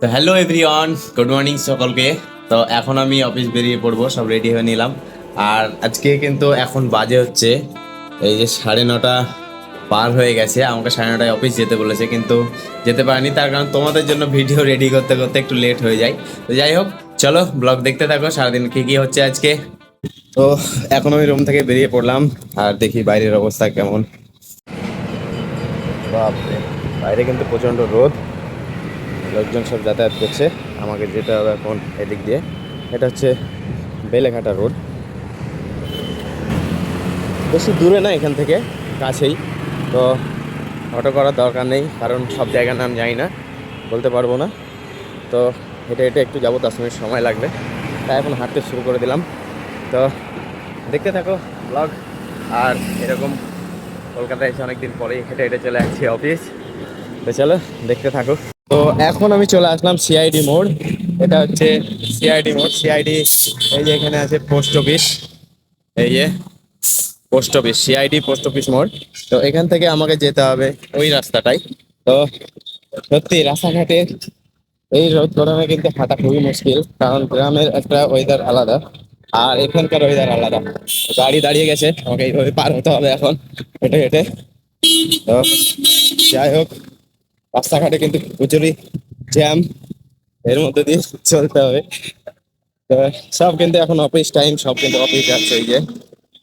তো hello everyone, good morning সকলকে। তো এখন আমি অফিস বেরিয়ে পড়বো, সব রেডি হয়ে নিলাম। আর আজকে কিন্তু এখন বাজে হচ্ছে এই যে 9:30 পার হয়ে গেছে। আমাকে 9:30 অফিস যেতে বলেছে, কিন্তু যেতে পারিনি, তার কারণ তোমাদের জন্য ভিডিও রেডি করতে করতে একটু লেট হয়ে যায়। তো যাই হোক, চলো ব্লগ দেখতে থাকো সারাদিন কী কী হচ্ছে আজকে। তো এখন আমি রুম থেকে বেরিয়ে পড়লাম আর দেখি বাইরের অবস্থা কেমন। বাপরে, বাইরে কিন্তু প্রচণ্ড রোদ, লোকজন সব যাতায়াত করছে। আমাকে যেতে হবে এখন এদিক দিয়ে। এটা হচ্ছে বেলেঘাটা রোড, বেশি দূরে না এখান থেকে, কাছেই। তো অটো করার দরকার নেই, কারণ সব জায়গার নাম জানি না, বলতে পারবো না। তো হেঁটে হেঁটে একটু যাবো, 10 মিনিট সময় লাগবে। তাই এখন হাঁটতে শুরু করে দিলাম। তো দেখতে থাকো ব্লগ। আর এরকম কলকাতায় এসে অনেকদিন পরেই হেঁটে হেঁটে চলে আসছি অফিস। তো চলো দেখতে থাকো। তো এখন আমি চলে আসলাম সিআইডি মোড়। এটা হচ্ছে সিআইডি মোড়। সিআইডি এই যে এখানে আছে পোস্ট অফিস, এই যে post office, CID post office মোড়। তো এখান থেকে আমাকে যেতে হবে ওই রাস্তাটাই। তো সত্যি রাস্তাঘাটে এই রোদ গরমে কিন্তু হাঁটা খুবই মুশকিল, কারণ গ্রামের একটা ওয়েদার আলাদা আর এখানকার ওয়েদার আলাদা। গাড়ি দাঁড়িয়ে গেছে, আমাকে এইভাবে পার হতে হবে এখন হেঁটে হেঁটে। তো যাই হোক, রাস্তাঘাটে কিন্তু প্রচুরই জ্যাম, এর মধ্যে দিয়ে চলতে হবে। তো সব কিন্তু এখন অফিস টাইম, সব কিন্তু অফিস যাচ্ছে, এই যে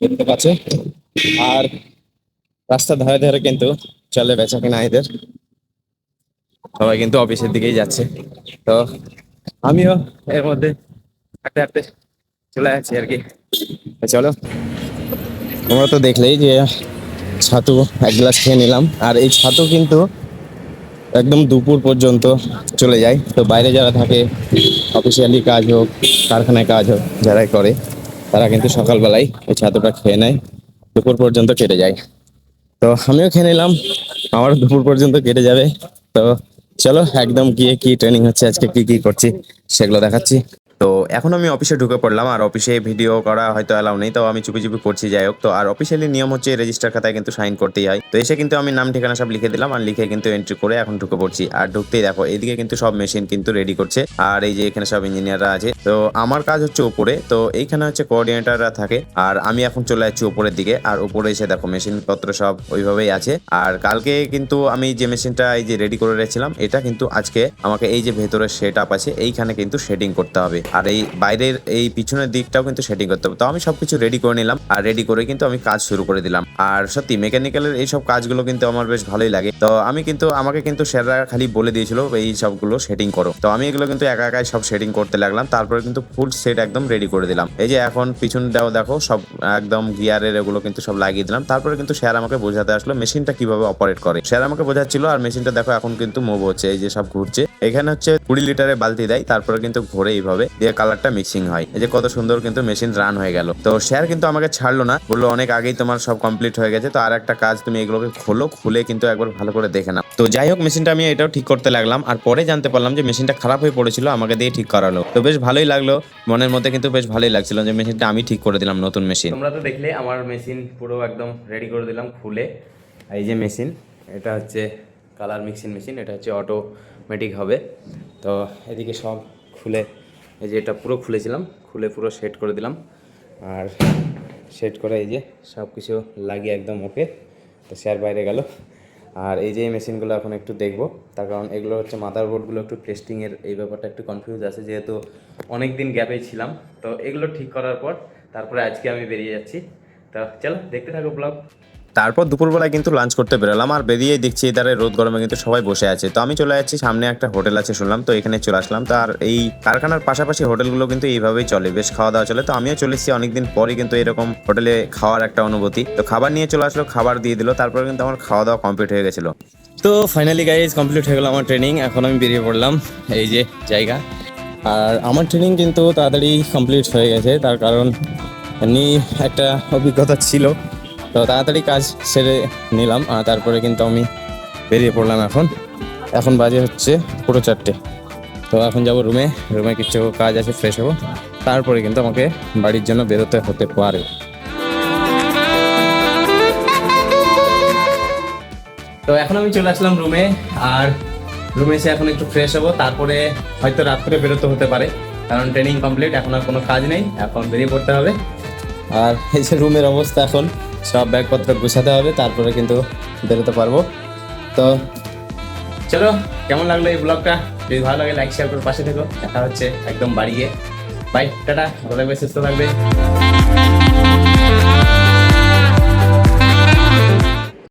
দেখতে পাচ্ছে। আর রাস্তার ধারে ধারে কিন্তু চলে বেচা কিনা এদের, সবাই কিন্তু অফিসের দিকেই যাচ্ছে। তো আমিও এর মধ্যে হাঁটতে হাঁটতে চলে যাচ্ছি আর কি। তো চলো, তোমরা তো দেখলেই যে ছাতু এক গ্লাস খেয়ে নিলাম। আর এই ছাতু কিন্তু একদম দুপুর পর্যন্ত চলে যায়। তো বাইরে যারা থাকে, অফিসিয়ালি কাজ হোক, কারখানায় কাজ হোক, যারাই করে, তারা কিন্তু সকালবেলায় ওই ছাতুটা খেয়ে নেয়, দুপুর পর্যন্ত কেটে যায়। তো আমিও খেয়ে নিলাম, আমার দুপুর পর্যন্ত কেটে যাবে। তো চলো একদম গিয়ে কি ট্রেনিং হচ্ছে আজকে, কি কি করছি সেগুলো দেখাচ্ছি। তো এখন আমি অফিসে ঢুকে পড়লাম, আর অফিসে ভিডিও করা হয়তো অ্যালাউ নেই, তো আমি চুপি চুপি করছি। যাই হোক, তো আর অফিসিয়ালি নিয়ম হচ্ছে রেজিস্টার খাতায় কিন্তু সাইন করতেই হয়। তো এসে কিন্তু আমি নাম ঠিকানা সব লিখে দিলাম, আর লিখে কিন্তু এন্ট্রি করে এখন ঢুকে পড়ছি। আর ঢুকতেই দেখো এইদিকে কিন্তু সব মেশিন কিন্তু রেডি করছে, আর এই যে এখানে সব ইঞ্জিনিয়াররা আছে। তো আমার কাজ হচ্ছে উপরে, তো এইখানে হচ্ছে কোঅর্ডিনেটররা থাকে, আর আমি এখন চলে যাচ্ছি উপরের দিকে। আর উপরে এসে দেখো মেশিন পত্র সব ওইভাবেই আছে। আর কালকে কিন্তু আমি যে মেশিনটা এই যে রেডি করে রেখেছিলাম, এটা কিন্তু আজকে আমাকে এই যে ভেতরের সেট আপ আছে এইখানে কিন্তু শেডিং করতে হবে, আর এই বাইরের এই পিছনের দিকটাও কিন্তু শেডিং করতে হবে। তো আমি সবকিছু রেডি করে নিলাম, আর রেডি করে কিন্তু আমি কাজ শুরু করে দিলাম। আর সত্যি মেকানিক্যালের এইসব কাজগুলো কিন্তু আমার বেশ ভালোই লাগে। তো আমাকে কিন্তু স্যাররা খালি বলে দিয়েছিল এই সবগুলো সেটিং করো, তো আমি এগুলো কিন্তু একা একাই সব সেটিং করতে লাগলাম। তারপরে কিন্তু ফুল সেট একদম রেডি করে দিলাম। এই যে এখন পিছনটাও দেখো সব একদম গিয়ারের এগুলো কিন্তু সব লাগিয়ে দিলাম। তারপরে কিন্তু স্যার আমাকে বোঝাতে আসলো মেশিনটা কিভাবে অপারেট করে, স্যার আমাকে বোঝাচ্ছিল। আর মেশিনটা দেখো এখন কিন্তু মুভ হচ্ছে, এই যে সব ঘুরছে। এখানে হচ্ছে 20 লিটারের বালতি দেয়, তারপরে কিন্তু ঘুরে এইভাবে দিয়ে কালারটা মিক্সিং হয়। এই যে কত সুন্দর কিন্তু মেশিন রান হয়ে গেল। তো স্যার কিন্তু আমাকে ছাড়লো না, বললো অনেক আগেই তোমার সব কমপ্লিট হয়ে গেছে, তো আর একটা কাজ, তুমি এগুলোকে খোলো, খুলে কিন্তু একবার ভালো করে দেখে নাও। তো যাই হোক, মেশিনটা আমি এটাও ঠিক করতে লাগলাম, আর পরে জানতে পারলাম যে মেশিনটা খারাপ হয়ে পড়েছিল, আমাকে দিয়ে ঠিক করালো। তো বেশ ভালোই লাগলো, মনের মধ্যে কিন্তু বেশ ভালোই লাগছিল যে মেশিনটা আমি ঠিক করে দিলাম, নতুন মেশিন। তোমরা তো দেখলে আমার মেশিন পুরো একদম রেডি করে দিলাম খুলে। এই যে মেশিন, এটা হচ্ছে কালার মিক্সিং মেশিন, এটা হচ্ছে অটোমেটিক হবে। তো এদিকে সব খুলে, এই যে এটা পুরো খুলেছিলাম, খুলে পুরো সেট করে দিলাম। আর সেট করে এই যে সব কিছু লাগিয়ে একদম ওকে। তো স্যার বাইরে গেল। আর এই যে মেশিনগুলো এখন একটু দেখবো, তার কারণ এগুলো হচ্ছে মাদারবোর্ডগুলো একটু টেস্টিংয়ের এই ব্যাপারটা একটু কনফিউজ আছে, যেহেতু অনেক দিন গ্যাপেই ছিলাম। তো এগুলো ঠিক করার পর তারপরে আজকে আমি বেরিয়ে যাচ্ছি। তো চলো দেখতে থাকো ব্লগ। তারপর দুপুরবেলায় কিন্তু লাঞ্চ করতে বেরোলাম, আর বেরিয়ে দেখছি এধারে রোদ গরমে কিন্তু সবাই বসে আছে। তো আমি চলে যাচ্ছি, সামনে একটা হোটেল আছে শুনলাম, তো এখানে চলে আসলাম। তো আর এই কারখানার পাশাপাশি হোটেলগুলো কিন্তু এইভাবেই চলে, বেশ খাওয়া দাওয়া চলে। তো আমিও চলে এসেছি অনেকদিন পরই কিন্তু এরকম হোটেলে খাওয়ার একটা অনুভূতি। তো খাবার নিয়ে চলে আসলো, খাবার দিয়ে দিল, তারপরে কিন্তু আমার খাওয়া দাওয়া কমপ্লিট হয়ে গেছিলো। তো ফাইনালি গাইজ কমপ্লিট হয়ে গেল আমার ট্রেনিং। এখন আমি বেরিয়ে পড়লাম এই যে জায়গা। আর আমার ট্রেনিং কিন্তু তাড়াতাড়ি কমপ্লিট হয়ে গেছে, তার কারণ এমনি একটা অভিজ্ঞতা ছিল। তো তাড়াতাড়ি কাজ সেরে নিলাম, আর তারপরে কিন্তু আমি বেরিয়ে পড়লাম। এখন বাজে হচ্ছে পুরো 4টে। তো এখন যাব রুমে, রুমে কিছু কাজ আছে, ফ্রেশ হবো, তারপরে কিন্তু আমাকে বাড়ির জন্য বেরোতে হতে পারে। তো এখন আমি চলে আসলাম রুমে, আর রুমে এসে এখন একটু ফ্রেশ হবো, তারপরে হয়তো রাত্রে বেরোতে হতে পারে, কারণ ট্রেনিং কমপ্লিট, এখন আর কোনো কাজ নেই, এখন বেরিয়ে পড়তে হবে। আর এই যে রুমের অবস্থা, এখন সব ব্যাগপত্র গুছাতে হবে, তারপরে কিন্তু বেরোতে পারবো। তো চলো, কেমন লাগলো এই ব্লগটা? যদি ভালো লাগে লাইক শেয়ার করে পাশে থেকো। দেখা হচ্ছে একদম বাড়ি গিয়ে। বাই, টাটা, ভালো থাকবে, সুস্থ থাকবে।